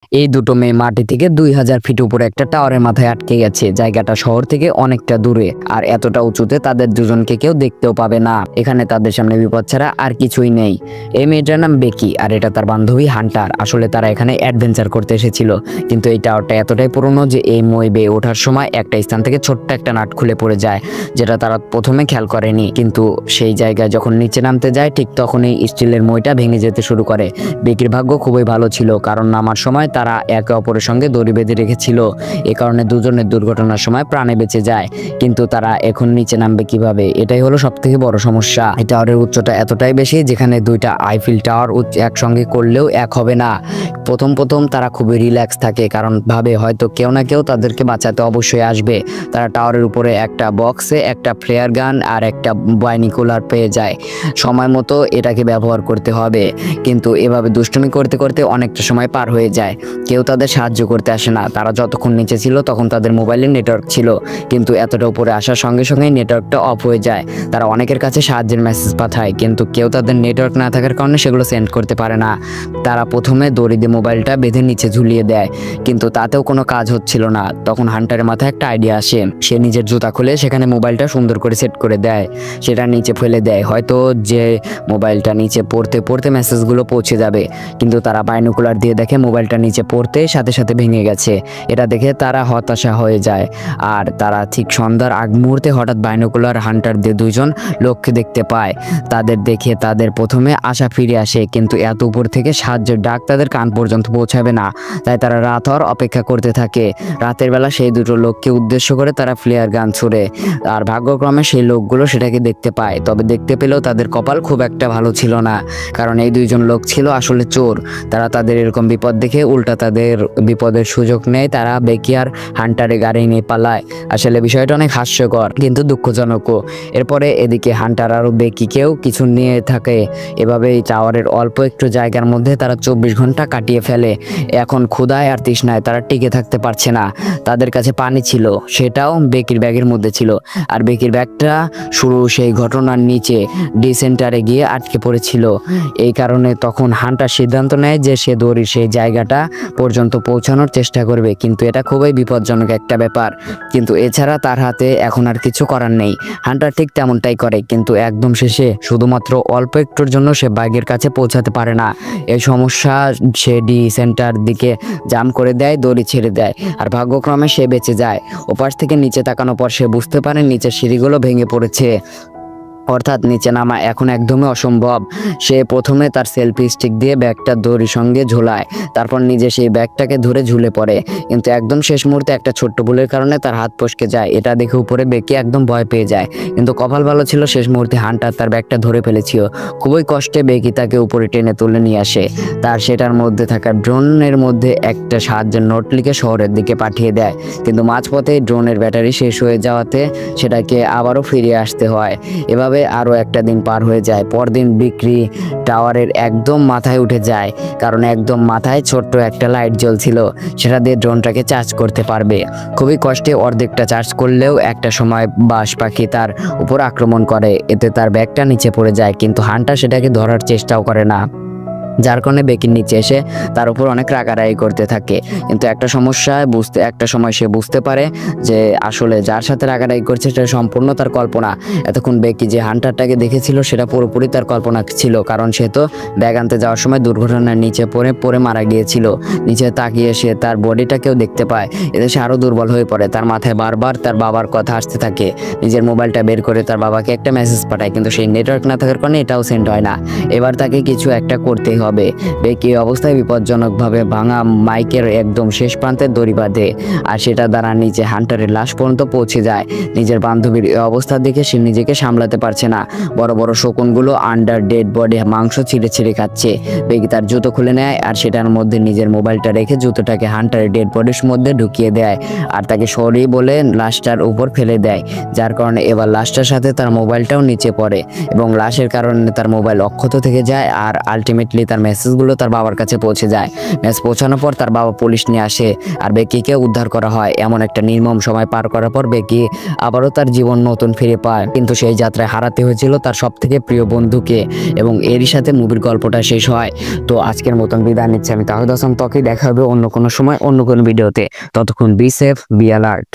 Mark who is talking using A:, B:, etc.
A: এই দুটো মেয়ে মাটি থেকে 2000 ফিট উপরে একটা টাওয়ারের মাথায় আটকে গেছে। জায়গাটা শহর থেকে অনেকটা দূরে, আর এতটা উঁচুতে তাদের দুজনকে কেউ দেখতেও পাবে না। এখানে তাদের সামনে বিপদ ছাড়া আর কিছুই নেই। এই মেয়েটার নাম বেকি, আর এটা তার বান্ধবী হান্টার। আসলে তারা এখানে অ্যাডভেঞ্চার করতে এসেছিল, কিন্তু এই টাওয়ারটা এতটাই পুরনো যে এই মই বেয়ে ওঠার সময় একটা স্থান থেকে ছোট্ট একটা নাট খুলে পড়ে যায়, যেটা তারা প্রথমে খেয়াল করেনি। কিন্তু সেই জায়গায় যখন নিচে নামতে যায়, ঠিক তখনই স্টিলের মইটা ভেঙে যেতে শুরু করে। বেকির ভাগ্য খুবই ভালো ছিল, কারণ নামার সময় তারা একে অপরের সঙ্গে দড়ি বেঁধে রেখেছিল। এ কারণে দুজনের দুর্ঘটনার সময় প্রাণে বেঁচে যায়। কিন্তু তারা এখন নিচে নামবে কিভাবে, এটাই হলো সব থেকে বড় সমস্যা। এই টাওয়ারের উচ্চতা এতটাই বেশি, যেখানে দুইটা আইফিল টাওয়ার একসঙ্গে করলেও এক হবে না। প্রথম প্রথম তারা খুবই রিল্যাক্স থাকে, কারণ ভাবে হয়তো কেউ না কেউ তাদেরকে বাঁচাতে অবশ্যই আসবে। তারা টাওয়ারের উপরে একটা বক্সে একটা ফ্লেয়ার গান আর একটা বাইনিকুলার পেয়ে যায়। সময় মতো এটাকে ব্যবহার করতে হবে। কিন্তু এভাবে দুষ্টুমি করতে করতে অনেকটা সময় পার হয়ে যায়। কেউ তাদের সাহায্য করতে আসে না। তারা যতক্ষণ নিচে ছিল তখন তাদের মোবাইলে নেটওয়ার্ক ছিল, কিন্তু এতটা উপরে আসার সঙ্গে সঙ্গে নেটওয়ার্কটা অফ হয়ে যায়। তারা অনেকের কাছে সাহায্যের মেসেজ পাঠায়, কিন্তু কেউ তাদের নেটওয়ার্ক না থাকার কারণে সেগুলো সেন্ড করতে পারে না। তারা প্রথমে দড়ি দিয়ে মোবাইলটা বেঁধে নিচে ঝুলিয়ে দেয়, কিন্তু তাতেও কোনো কাজ হচ্ছিল না। তখন হান্টারের মাথায় একটা আইডিয়া আসে। সে নিজের জুতা খুলে সেখানে মোবাইলটা সুন্দর করে সেট করে দেয়, সেটা নিচে ফেলে দেয়। হয়তো যে মোবাইলটা নিচে পড়তে পড়তে মেসেজগুলো পৌঁছে যাবে, কিন্তু তারা বাইনোকুলার দিয়ে দেখে মোবাইলটা নিচে পড়তে সাথে সাথে ভেঙে গেছে। এটা দেখে তারা হতাশা হয়ে যায়। আর তারা ঠিক সন্ধ্যার আগ মুহূর্তে হঠাৎ বাইনোকুলার হান্টার দিয়ে দুইজন লোককে দেখতে পায়। তাদের দেখে তাদের প্রথমে আশা ফিরে আসে, কিন্তু এত উপর থেকে সাহায্যের ডাক তাদের কান পর্যন্ত পৌঁছাবে না। তাই তারা রাত হওয়ার অপেক্ষা করতে থাকে। রাতের বেলা সেই দুটো লোককে উদ্দেশ্য করে তারা ফ্লেয়ার গান ছুড়ে, আর ভাগ্যক্রমে সেই লোকগুলো সেটাকে দেখতে পায়। তবে দেখতে পেলেও তাদের কপাল খুব একটা ভালো ছিল না, কারণ এই দুইজন লোক ছিল আসলে চোর। তারা তাদের এরকম বিপদ দেখে উল্টা তাদের বিপদের সুযোগ নেয়। তারা বেকি আর হান্টারে গাড়ি নিয়ে পালায়। আসলে বিষয়টা অনেক হাস্যকর কিন্তু দুঃখজনকও। এরপরে এদিকে হান্টার আর বেকিকেও কিছু নিয়ে থাকে। এভাবে এই টাওয়ারের অল্প একটু জায়গার মধ্যে তারা 24 ঘন্টা কাটিয়ে ফেলে। এখন ক্ষুধায় আর তৃষ্ণায় তারা টিকে থাকতে পারছে না। তাদের কাছে পানি ছিল, সেটাও বেকির ব্যাগের মধ্যে ছিল। আর বেকির ব্যাগটা শুরু সেই ঘটনার নিচে ডিসেন্টারে গিয়ে আটকে পড়েছিল। এই কারণে তখন হান্টার সিদ্ধান্ত নেয় যে সে দড়ির সেই জায়গাটা পর্যন্ত পৌঁছানোর চেষ্টা করবে, কিন্তু এটা খুবই বিপজ্জনক একটা ব্যাপার। কিন্তু এছাড়া তার হাতে এখন আর কিছু করার নেই। হান্টার ঠিক তেমনটাই করে, কিন্তু একদম শেষে শুধুমাত্র অল্প একটুর জন্য সে ব্যাগের কাছে পৌঁছাতে পারে না। এই সমস্যা সে সেন্টার দিকে জাম করে দেয়, দড়ি ছেড়ে দেয়, আর ভাগ্যক্রমে সে বেঁচে যায়। ওপাশ থেকে নিচে তাকানোর পর সে বুঝতে পারে নিচের সিঁড়িগুলো ভেঙে পড়েছে, অর্থাৎ নিচে নামা এখন একদমই অসম্ভব। সে প্রথমে তার সেলফি স্টিক দিয়ে ব্যাগটা দড়ির সঙ্গে ঝোলায়, তারপর নিজে সেই ব্যাগটাকে ধরে ঝুলে পড়ে। কিন্তু একদম শেষ মুহূর্তে একটা ছোট্ট ভুলের কারণে তার হাত ফসকে যায়। এটা দেখে উপরে বেঁকে একদম ভয় পেয়ে যায়, কিন্তু কপাল ভালো ছিল শেষ মুহূর্তে হান্টার তার ব্যাগটা ধরে ফেলেছিল। খুবই কষ্টে বেঁকি তাকে উপরে টেনে তুলে নিয়ে আসে। তার সেটার মধ্যে থাকা ড্রোনের মধ্যে একটা সাহায্যের নোট লিখে শহরের দিকে পাঠিয়ে দেয়, কিন্তু মাঝপথে ড্রোনের ব্যাটারি শেষ হয়ে যাওয়াতে সেটাকে আবারও ফিরিয়ে আসতে হয়। এভাবে আরও একটা দিন পার হয়ে যায়। পরদিন বিক্রি টাওয়ারের একদম মাথায় উঠে যায়, কারণ একদম মাথায় ছোট্ট একটা লাইট জ্বলছিল, সেটা দিয়ে ড্রোনটাকে চার্জ করতে পারবে। খুবই কষ্টে অর্ধেকটা চার্জ করলেও একটা সময় বাজ পাখি তার উপর আক্রমণ করে। এতে তার ব্যাগটা নিচে পড়ে যায়, কিন্তু হান্টার সেটাকে ধরার চেষ্টাও করে না, যার কারণে বেকির নিচে এসে তার উপর অনেক রাগারাগি করতে থাকে। কিন্তু একটা সময় সে বুঝতে পারে যে আসলে যার সাথে রাগারাগি করছে সেটা সম্পূর্ণ তার কল্পনা। এতক্ষণ বেকি যে হান্টারটাকে দেখেছিল সেটা পুরোপুরি তার কল্পনা ছিল, কারণ সে তো ব্যাগ আনতে যাওয়ার সময় দুর্ঘটনার নিচে পড়ে মারা গিয়েছিল। নিচে তাকিয়ে সে তার বডিটাকেও দেখতে পায়। এতে সে আরও দুর্বল হয়ে পড়ে। তার মাথায় বারবার তার বাবার কথা আসতে থাকে। নিজের মোবাইলটা বের করে তার বাবাকে একটা মেসেজ পাঠায়, কিন্তু সেই নেটওয়ার্ক না থাকার কারণে এটাও সেন্ড হয় না। এবার তাকে কিছু একটা করতেই হবে। বেকি অবস্থায় বিপজ্জনকভাবে ভাঙা মাইকের একদম শেষ প্রান্তে দড়ি বাঁধে, আর সেটা দ্বারা নিচে হান্টারের লাশ পর্যন্ত পৌঁছে যায়। নিজের বান্ধবীর এই অবস্থা দেখে সে নিজেকে সামলাতে পারছে না। বড় বড় শকুনগুলো আন্ডার ডেড বডি মাংস ছিঁড়ে ছিঁড়ে খাচ্ছে। বেকি তার জুতো খুলে নেয়, আর সেটার মধ্যে নিজের মোবাইলটা রেখে জুতোটাকে হান্টারের ডেড বডির মধ্যে ঢুকিয়ে দেয়, আর তাকে সরি বলে লাশটার উপর ফেলে দেয়। যার কারণে এবার লাশটার সাথে তার মোবাইলটাও নিচে পড়ে, এবং লাশের কারণে তার মোবাইল অক্ষত থেকে যায়, আর আলটিমেটলি তার মেসেজগুলো তার বাবার কাছে পৌঁছে যায়। মেসেজ পৌঁছানোর পর তার বাবা পুলিশ নিয়ে আসে আর বেকিকে উদ্ধার করা হয়। এমন একটা নির্মম সময় পার করার পর বেকি আবারও তার জীবন নতুন ফিরে পায়, কিন্তু সেই যাত্রায় হারাতে হয়েছিল তার সব থেকে প্রিয় বন্ধুকে। এবং এরই সাথে মুভির গল্পটা শেষ হয়। তো আজকের মতন বিদায় নিচ্ছি আমি তাহিদ হাসান ত্বকি। দেখা হবে অন্য কোনো সময় অন্য কোনো ভিডিওতে। ততক্ষণ বি সেফ, বি অ্যালার্ট।